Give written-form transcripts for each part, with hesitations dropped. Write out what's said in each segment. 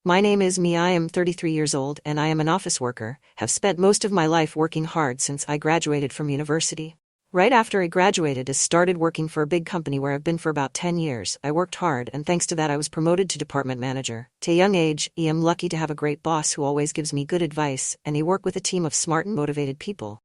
My name is Me. I am 33 years old and I am an office worker, have spent most of my life working hard since I graduated from university. Right after I graduated, I started working for a big company where I've been for about 10 years. I worked hard and thanks to that I was promoted to department manager. At a young age, I am lucky to have a great boss who always gives me good advice and I work with a team of smart and motivated people.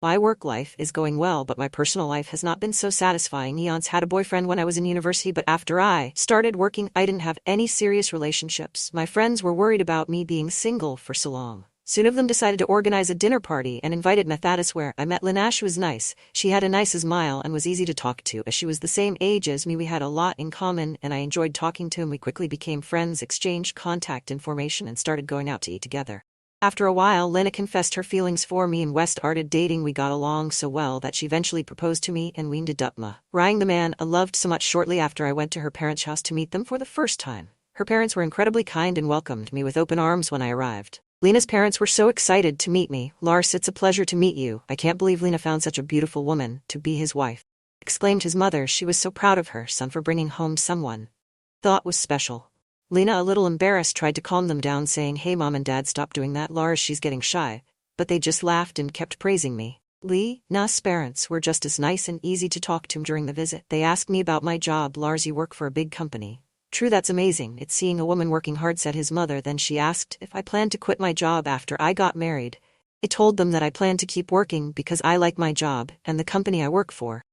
My work life is going well, but my personal life has not been so satisfying. I once had a boyfriend when I was in university, but after I started working, I didn't have any serious relationships. My friends were worried about me being single for so long. Soon of them decided to organize a dinner party and invited me. That is where I met Lina. She was nice. She had a nice smile and was easy to talk to. As she was the same age as me, we had a lot in common and I enjoyed talking to him. We quickly became friends, exchanged contact information and started going out to eat together. After a while, Lena confessed her feelings for me and we started dating. We got along so well that she eventually proposed to me and we ended up marrying the man I loved so much. Shortly after, I went to her parents' house to meet them for the first time. Her parents were incredibly kind and welcomed me with open arms when I arrived. Lena's parents were so excited to meet me. "Lars, it's a pleasure to meet you. I can't believe Lena found such a beautiful woman to be his wife," exclaimed his mother. She was so proud of her son for bringing home someone thought was special. Lena, a little embarrassed, tried to calm them down, saying, "Hey, Mom and Dad, stop doing that. Lars, she's getting shy." But they just laughed and kept praising me. Lena's parents were just as nice and easy to talk to during the visit. They asked me about my job. "Lars, you work for a big company." "True, that's amazing. It's seeing a woman working hard," said his mother. Then she asked if I planned to quit my job after I got married. I told them that I planned to keep working because I like my job and the company I work for.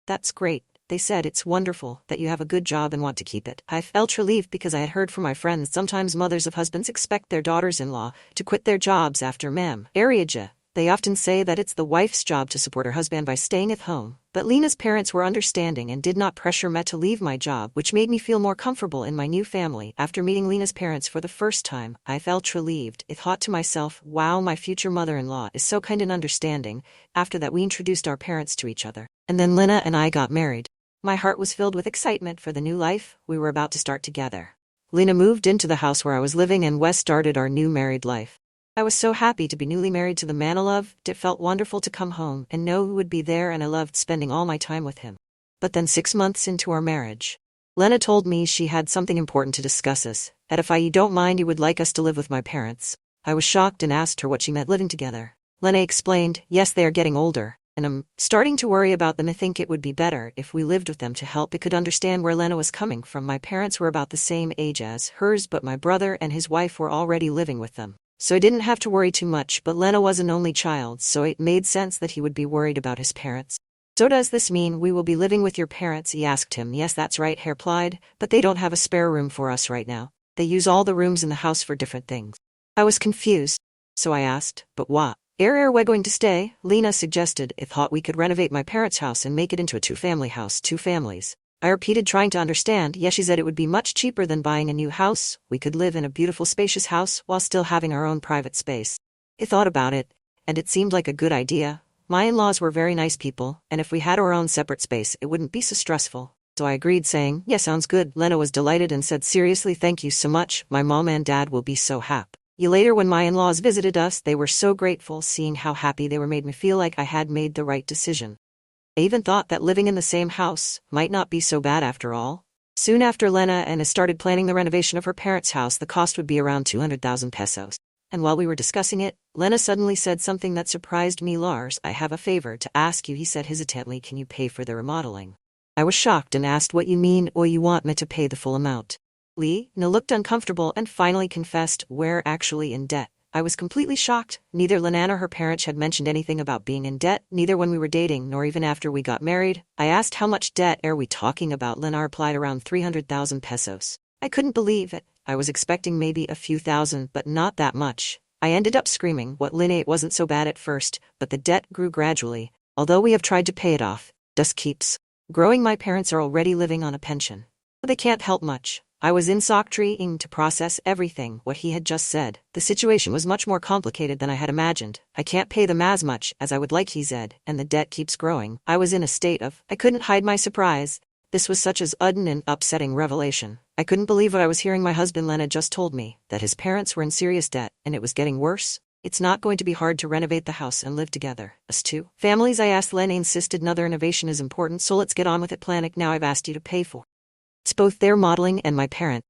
"That's great," they said. "It's wonderful that you have a good job and want to keep it." I felt relieved because I had heard from my friends sometimes mothers of husbands expect their daughters-in-law to quit their jobs after marriage. They often say that it's the wife's job to support her husband by staying at home. But Lena's parents were understanding and did not pressure me to leave my job, which made me feel more comfortable in my new family. After meeting Lena's parents for the first time, I felt relieved. I thought to myself, wow, my future mother-in-law is so kind and understanding. After that, we introduced our parents to each other. And then Lena and I got married. My heart was filled with excitement for the new life we were about to start together. Lena moved into the house where I was living and we started our new married life. I was so happy to be newly married to the man I loved. It felt wonderful to come home and know who would be there, and I loved spending all my time with him. But then 6 months into our marriage, Lena told me she had something important to discuss us, that if I don't mind, he would like us to live with my parents. I was shocked and asked her what she meant living together. Lena explained, "Yes, they are getting older, and I'm starting to worry about them. I think it would be better if we lived with them to help." I could understand where Lena was coming from. My parents were about the same age as hers, but my brother and his wife were already living with them. So I didn't have to worry too much, but Lena was an only child, so it made sense that he would be worried about his parents. "So does this mean we will be living with your parents?" he asked him. "Yes, that's right," he replied, "but they don't have a spare room for us right now. They use all the rooms in the house for different things." I was confused, so I asked, "But what area are we going to stay?" Lena suggested, "I thought we could renovate my parents' house and make it into a two-family house, 2 families. I repeated, trying to understand. "Yes," she said, "it would be much cheaper than buying a new house. We could live in a beautiful, spacious house while still having our own private space." I thought about it, and it seemed like a good idea. My in-laws were very nice people, and if we had our own separate space, it wouldn't be so stressful. So I agreed, saying, "Yes, sounds good." Lena was delighted and said, "Seriously, thank you so much. My mom and dad will be so happy." Later, when my in-laws visited us, they were so grateful. Seeing how happy they were made me feel like I had made the right decision. I even thought that living in the same house might not be so bad after all. Soon after, Lena and I started planning the renovation of her parents' house. The cost would be around 200,000 pesos. And while we were discussing it, Lena suddenly said something that surprised me. "Lars, I have a favor to ask you," he said hesitantly. "Can you pay for the remodeling?" I was shocked and asked, "What you mean, or you want me to pay the full amount?" Lena looked uncomfortable and finally confessed, "We're actually in debt." I was completely shocked. Neither Lena nor her parents had mentioned anything about being in debt, neither when we were dating nor even after we got married. I asked, "How much debt are we talking about?" Lena replied, "Around 300,000 pesos. I couldn't believe it. I was expecting maybe a few thousand, but not that much. I ended up screaming. What Lena, it wasn't so bad at first, but the debt grew gradually. Although we have tried to pay it off, just keeps growing. My parents are already living on a pension. They can't help much." I was in shock, trying to process everything what he had just said. The situation was much more complicated than I had imagined. "I can't pay them as much as I would like," he said, "and the debt keeps growing." I was in a state of, I couldn't hide my surprise. This was such a sudden and upsetting revelation. I couldn't believe what I was hearing. My husband Lena just told me that his parents were in serious debt, and it was getting worse. "It's not going to be hard to renovate the house and live together, us two families," I asked. Lena insisted another renovation is important, so let's get on with it. Planning now. I've asked you to pay for. It's both their modeling and my parent.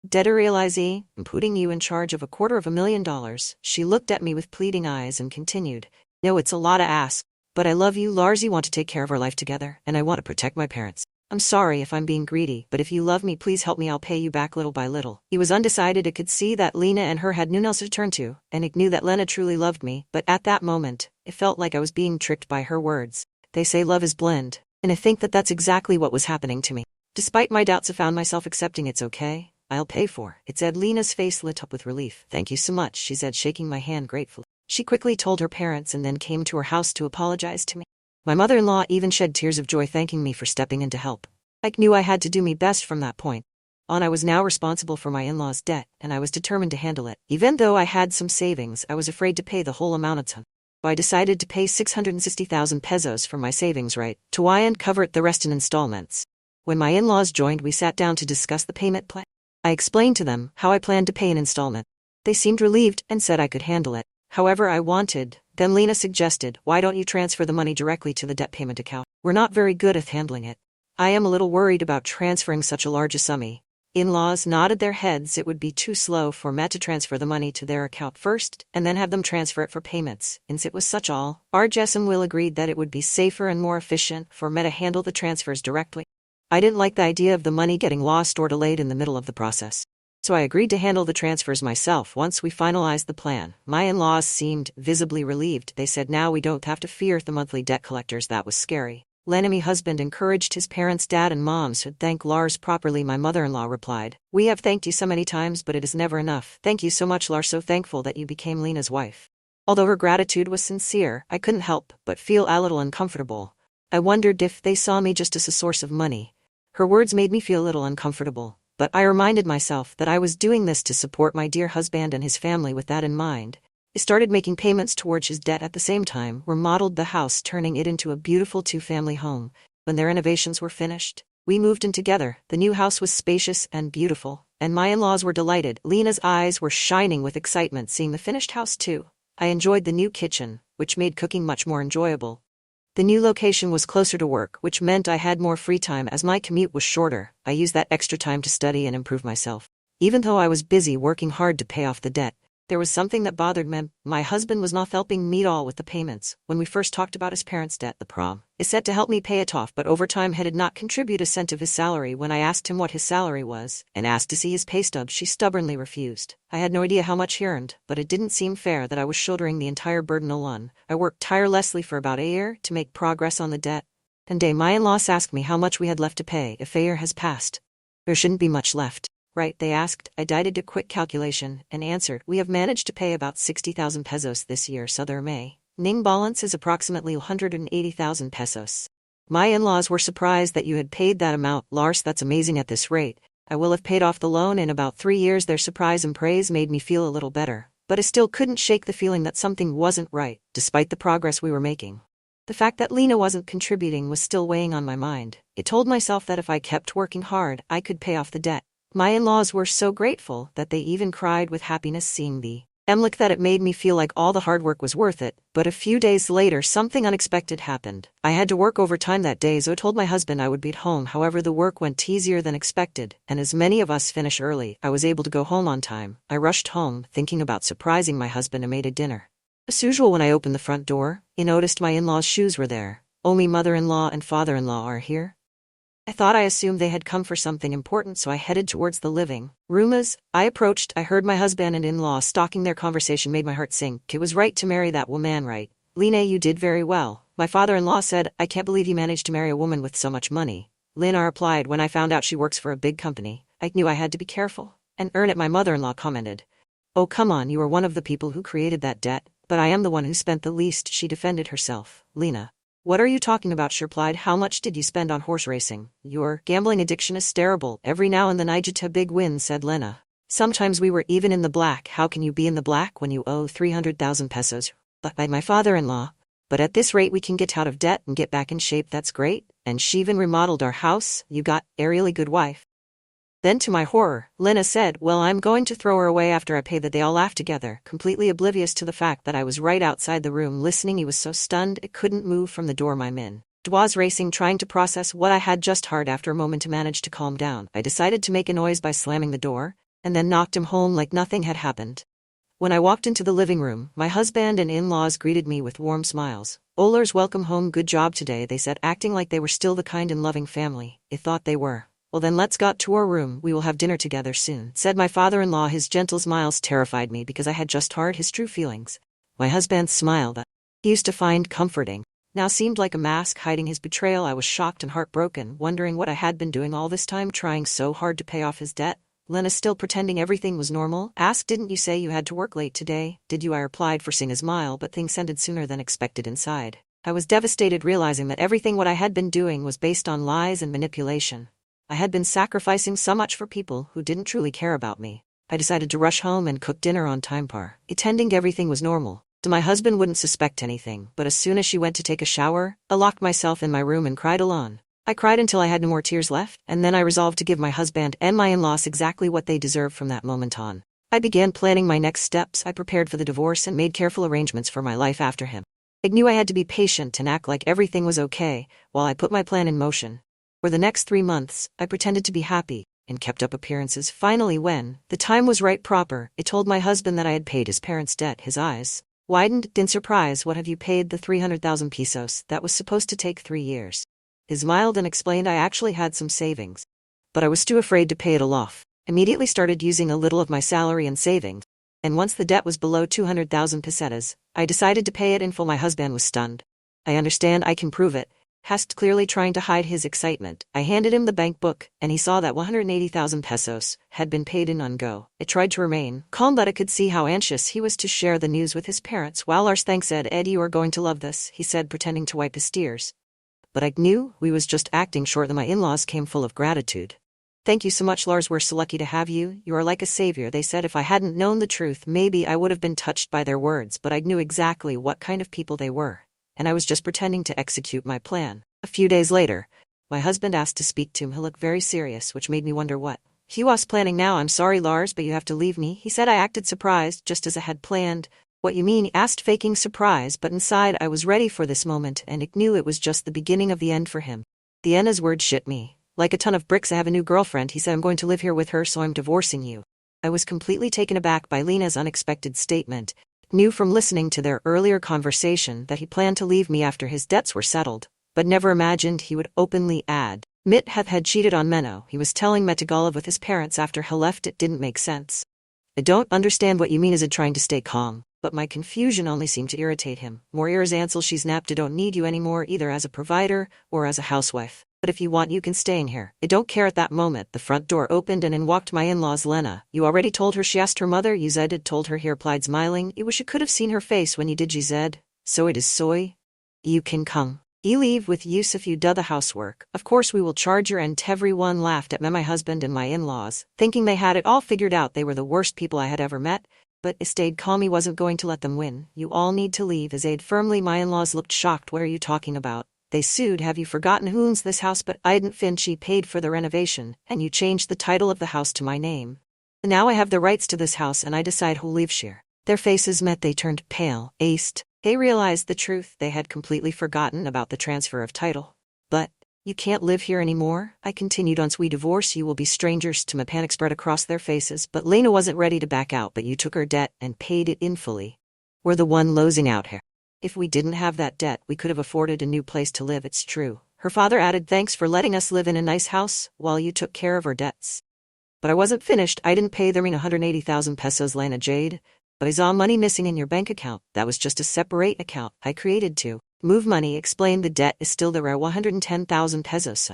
Did I realize I'm putting you in charge of $250,000. She looked at me with pleading eyes and continued, no, it's a lot to ask, but I love you, Lars. You want to take care of our life together, and I want to protect my parents. I'm sorry if I'm being greedy, but if you love me, please help me. I'll pay you back little by little. He was undecided. I could see that Lena and her had no one else to turn to, and I knew that Lena truly loved me, but at that moment, it felt like I was being tricked by her words. They say love is blind, and I think that that's exactly what was happening to me. Despite my doubts, I found myself accepting. It's okay. I'll pay for it, said. Lena's face lit up with relief. Thank you so much, she said, shaking my hand gratefully. She quickly told her parents and then came to her house to apologize to me. My mother-in-law even shed tears of joy, thanking me for stepping in to help. I knew I had to do my best from that point on. I was now responsible for my in-laws' debt, and I was determined to handle it. Even though I had some savings, I was afraid to pay the whole amount. I decided to pay 660,000 pesos from my savings right to and cover the rest in installments. When my in-laws joined, we sat down to discuss the payment plan. I explained to them how I planned to pay an installment. They seemed relieved and said I could handle it. However, I wanted. Then Lena suggested, why don't you transfer the money directly to the debt payment account? We're not very good at handling it. I am a little worried about transferring such a large sum. In-laws nodded their heads. It would be too slow for Matt to transfer the money to their account first and then have them transfer it for payments. Since it was such all, Jess and Will agreed that it would be safer and more efficient for Matt to handle the transfers directly. I didn't like the idea of the money getting lost or delayed in the middle of the process, so I agreed to handle the transfers myself. Once we finalized the plan, my in-laws seemed visibly relieved. They said now we don't have to fear the monthly debt collectors. That was scary. Lenny husband encouraged his parents. Dad and mom should thank Lars properly. My mother-in-law replied, we have thanked you so many times, but it is never enough. Thank you so much, Lars. So thankful that you became Lena's wife. Although her gratitude was sincere, I couldn't help but feel a little uncomfortable. I wondered if they saw me just as a source of money. Her words made me feel a little uncomfortable, but I reminded myself that I was doing this to support my dear husband and his family. With that in mind, I started making payments towards his debt at the same time. We remodeled the house, turning it into a beautiful two-family home. When their renovations were finished, we moved in together. The new house was spacious and beautiful, and my in-laws were delighted. Lena's eyes were shining with excitement seeing the finished house too. I enjoyed the new kitchen, which made cooking much more enjoyable. The new location was closer to work, which meant I had more free time as my commute was shorter. I used that extra time to study and improve myself. Even though I was busy working hard to pay off the debt, there was something that bothered me. My husband was not helping me at all with the payments. When we first talked about his parents' debt, the prom is set to help me pay it off, but over time he did not contribute a cent of his salary. When I asked him what his salary was and asked to see his pay stub, she stubbornly refused. I had no idea how much he earned, but it didn't seem fair that I was shouldering the entire burden alone. I worked tirelessly for about a year to make progress on the debt. One day my in-laws asked me how much we had left to pay. If a year has passed, there shouldn't be much left, right? They asked. I did a quick calculation and answered, we have managed to pay about 60,000 pesos this year, so there remaining balance is approximately 180,000 pesos. My in-laws were surprised that you had paid that amount. Lars, that's amazing. At this rate, I will have paid off the loan in about 3 years. Their surprise and praise made me feel a little better, but I still couldn't shake the feeling that something wasn't right, despite the progress we were making. The fact that Lena wasn't contributing was still weighing on my mind. I told myself that if I kept working hard, I could pay off the debt. My in-laws were so grateful that they even cried with happiness seeing the look that it made me feel like all the hard work was worth it. But a few days later, something unexpected happened. I had to work overtime that day, so I told my husband I would be at home. However, the work went easier than expected, and as many of us finish early, I was able to go home on time. I rushed home, thinking about surprising my husband, and made a dinner. As usual, when I opened the front door, I noticed my in-laws' shoes were there. Only mother-in-law and father-in-law are here. I assumed they had come for something important, so I headed towards the living room. As I approached, I heard my husband and in-law stalking. Their conversation made my heart sink. It was right to marry that woman, right? Lena, you did very well. My father-in-law said, I can't believe you managed to marry a woman with so much money. Lena replied, when I found out she works for a big company, I knew I had to be careful and earn it. My mother-in-law commented, oh, come on, you are one of the people who created that debt, but I am the one who spent the least. She defended herself. Lena, what are you talking about? She replied, how much did you spend on horse racing? Your gambling addiction is terrible. Every now and then I just have big wins, said Lena. Sometimes we were even in the black. How can you be in the black when you owe 300,000 pesos? But by my father-in-law. But at this rate we can get out of debt and get back in shape. That's great. And she even remodeled our house. You got a really good wife. Then to my horror, Lena said, well, I'm going to throw her away after I pay that. They all laughed together, completely oblivious to the fact that I was right outside the room listening. He was so stunned it couldn't move from the door. My mind was racing, trying to process what I had just heard. After a moment to manage to calm down, I decided to make a noise by slamming the door. and then knocked him home like nothing had happened. When I walked into the living room, my husband and in-laws greeted me with warm smiles. "Ollers, welcome home, good job today," they said, acting like they were still the kind and loving family I thought they were. "Well then let's get to our room, we will have dinner together soon," said my father-in-law. His gentle smiles terrified me because I had just heard his true feelings. My husband's smile that he used to find comforting now seemed like a mask hiding his betrayal. I was shocked and heartbroken, wondering what I had been doing all this time, trying so hard to pay off his debt. Lena, still pretending everything was normal, asked, "Didn't you say you had to work late today?" "Did you?" I replied, forcing a smile, but things ended sooner than expected inside. I was devastated, realizing that everything what I had been doing was based on lies and manipulation. I had been sacrificing so much for people who didn't truly care about me. I decided to rush home and cook dinner on time, pretending everything was normal. My husband wouldn't suspect anything, but as soon as she went to take a shower, I locked myself in my room and cried alone. I cried until I had no more tears left, and then I resolved to give my husband and my in-laws exactly what they deserved from that moment on. I began planning my next steps. I prepared for the divorce and made careful arrangements for my life after him. I knew I had to be patient and act like everything was okay while I put my plan in motion. For the next 3 months, I pretended to be happy and kept up appearances. Finally, when the time was right, I told my husband that I had paid his parents' debt. His eyes widened in surprise. "What have you paid?" "The 300,000 pesos. That was supposed to take 3 years. He smiled and explained, "I actually had some savings, but I was too afraid to pay it all off. Immediately started using a little of my salary and savings, and once the debt was below 200,000 pesetas, I decided to pay it in full." My husband was stunned. "I understand, I can prove it," Hest, clearly trying to hide his excitement. I handed him the bank book, and he saw that 180,000 pesos had been paid in one go. I tried to remain calm, but I could see how anxious he was to share the news with his parents. "Well, Lars, thanks, Ed, you are going to love this," he said, pretending to wipe his tears. But I knew we was just acting. Short, then my in-laws came full of gratitude. "Thank you so much, Lars, we're so lucky to have you. You are like a savior," they said. If I hadn't known the truth, maybe I would have been touched by their words, but I knew exactly what kind of people they were, and I was just pretending to execute my plan. A few days later, my husband asked to speak to him. He looked very serious, which made me wonder what he was planning now. "I'm sorry, Lars, but you have to leave me," he said. I acted surprised, just as I had planned. "What you mean?" he asked, faking surprise, but inside I was ready for this moment, and I knew it was just the beginning of the end for him. The end. His words shit me like a ton of bricks. "I have a new girlfriend," he said. "I'm going to live here with her, so I'm divorcing you." I was completely taken aback by Lena's unexpected statement. Knew from listening to their earlier conversation that he planned to leave me after his debts were settled, but never imagined he would openly admit had cheated on Menno. He was telling me to go live with his parents after he left. It didn't make sense. "I don't understand what you mean," Is trying to stay calm, but my confusion only seemed to irritate him. "More ears, Ansel, she snapped. "I don't need you anymore, either as a provider or as a housewife. But if you want, you can stay in here." "I don't care." At that moment, the front door opened and in walked my in-laws. "Lena, you already told her?" she asked her mother. "You Zed told her," he replied, smiling. "I wish you could have seen her face when you did." "You Zed, so it is soy. You can come. You leave with use if you do the housework. Of course we will charge your rent." Everyone laughed at me, my husband and my in-laws, thinking they had it all figured out. They were the worst people I had ever met. But I stayed calm. He wasn't going to let them win. "You all need to leave," as aid firmly. My in-laws looked shocked. "What are you talking about?" They sued. "Have you forgotten who owns this house?" "But I didn't. She paid for the renovation, and you changed the title of the house to my name. Now I have the rights to this house, and I decide who lives here." Their faces met. They turned pale, aced. They realized the truth. They had completely forgotten about the transfer of title. "But you can't live here anymore," I continued. "Once we divorce, you will be strangers to me." Panic spread across their faces, but Lena wasn't ready to back out. "But you took her debt and paid it in fully. We're the one losing out here. If we didn't have that debt, we could have afforded a new place to live." "It's true," her father added. "Thanks for letting us live in a nice house while you took care of our debts." But I wasn't finished. "I didn't pay the 180,000 pesos, Lena Jade. But I saw money missing in your bank account. That was just a separate account I created to move money," explained. "The debt is still there, 110,000 pesos.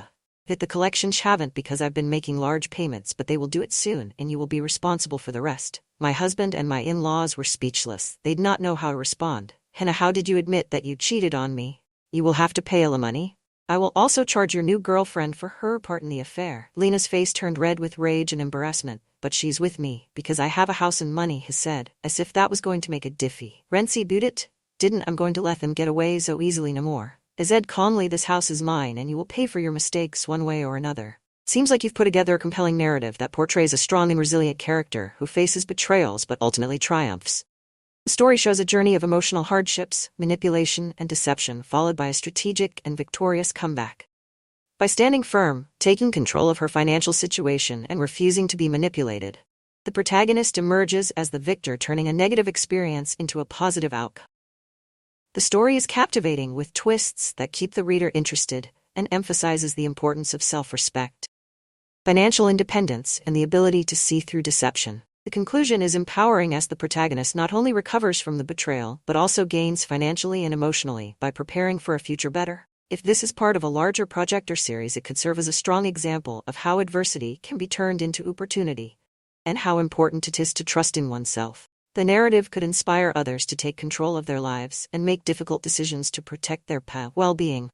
Hit the collections haven't, because I've been making large payments, but they will do it soon, and you will be responsible for the rest." My husband and my in-laws were speechless. They'd not know how to respond. "Hannah, how did you admit that you cheated on me?" "You will have to pay the money. I will also charge your new girlfriend for her part in the affair." Lena's face turned red with rage and embarrassment. "But she's with me because I have a house and money," he said, as if that was going to make a diffy. "Renzi boot it? Didn't. I'm going to let them get away so easily no more." Said calmly, "This house is mine, and you will pay for your mistakes one way or another." Seems like you've put together a compelling narrative that portrays a strong and resilient character who faces betrayals but ultimately triumphs. The story shows a journey of emotional hardships, manipulation, and deception, followed by a strategic and victorious comeback. By standing firm, taking control of her financial situation, and refusing to be manipulated, The protagonist emerges as the victor, turning a negative experience into a positive outcome. The story is captivating with twists that keep the reader interested and emphasizes the importance of self-respect, financial independence, and the ability to see through deception. The conclusion is empowering as the protagonist not only recovers from the betrayal but also gains financially and emotionally by preparing for a future better. If this is part of a larger project or series, it could serve as a strong example of how adversity can be turned into opportunity and how important it is to trust in oneself. The narrative could inspire others to take control of their lives and make difficult decisions to protect their well-being.